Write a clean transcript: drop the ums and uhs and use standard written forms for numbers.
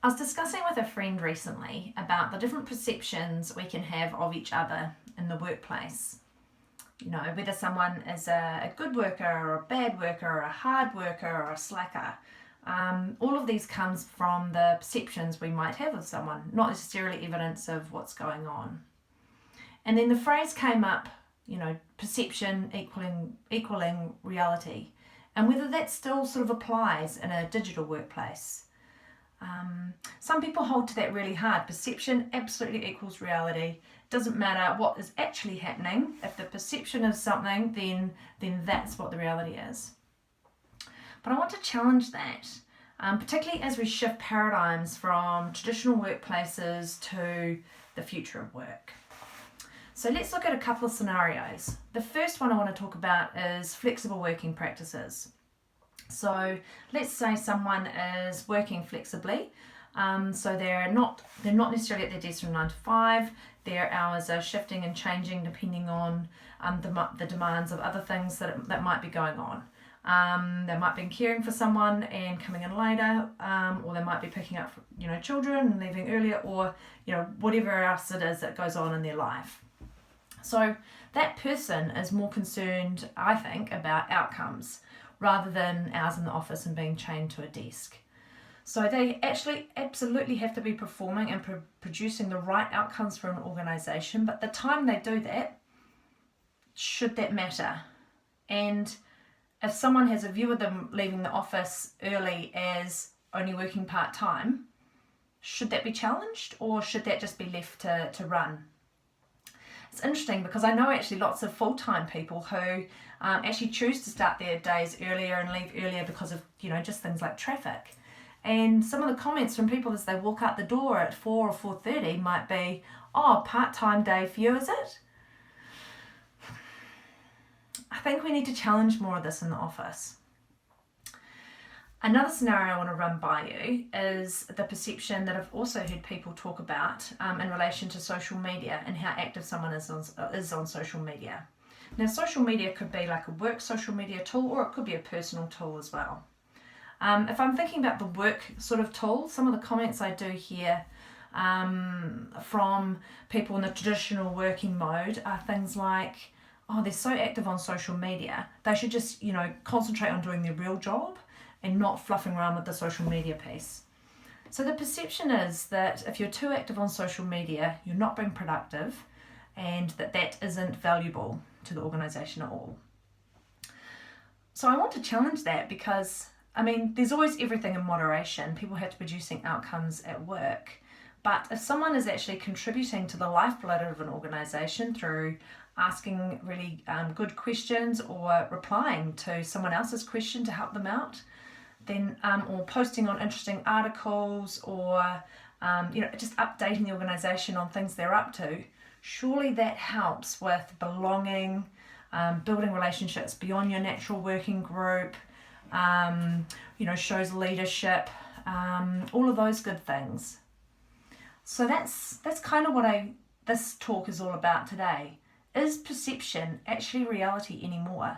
I was discussing with a friend recently about the different perceptions we can have of each other in the workplace. You know, whether someone is a good worker or a bad worker or a hard worker or a slacker. All of these comes from the perceptions we might have of someone, not necessarily evidence of what's going on. And then the phrase came up, you know, perception equaling reality, and whether that still sort of applies in a digital workplace. Some people hold to that really hard. Perception absolutely equals reality. Doesn't matter what is actually happening. If the perception is something, then that's what the reality is. But I want to challenge that, particularly as we shift paradigms from traditional workplaces to the future of work. So let's look at a couple of scenarios. The first one I want to talk about is flexible working practices. So let's say someone is working flexibly, so they're not necessarily at their desk from 9 to 5. Their hours are shifting and changing depending on the demands of other things that might be going on. They might be caring for someone and coming in later, or they might be picking up children and leaving earlier, or whatever else it is that goes on in their life. So that person is more concerned, I think, about outcomes rather than hours in the office and being chained to a desk. So they actually absolutely have to be performing and producing the right outcomes for an organisation, but the time they do that, should that matter? And if someone has a view of them leaving the office early as only working part-time, should that be challenged, or should that just be left to run? It's interesting because I know actually lots of full-time people who actually choose to start their days earlier and leave earlier because of just things like traffic. And some of the comments from people as they walk out the door at 4 or 4:30 might be, "Oh, part-time day for you, is it?" I think we need to challenge more of this in the office. Another scenario I want to run by you is the perception that I've also heard people talk about in relation to social media and how active someone is on social media. Now, social media could be like a work social media tool, or it could be a personal tool as well. If I'm thinking about the work sort of tool, some of the comments I do hear from people in the traditional working mode are things like, "Oh, they're so active on social media, they should just concentrate on doing their real job and not fluffing around with the social media piece." So the perception is that if you're too active on social media, you're not being productive, and that isn't valuable to the organisation at all. So I want to challenge that because, there's always everything in moderation. People have to be producing outcomes at work. But if someone is actually contributing to the lifeblood of an organisation through asking really good questions or replying to someone else's question to help them out, then or posting on interesting articles, or just updating the organisation on things they're up to, surely that helps with belonging, building relationships beyond your natural working group, shows leadership, all of those good things. So that's kind of what this talk is all about today. Is perception actually reality anymore?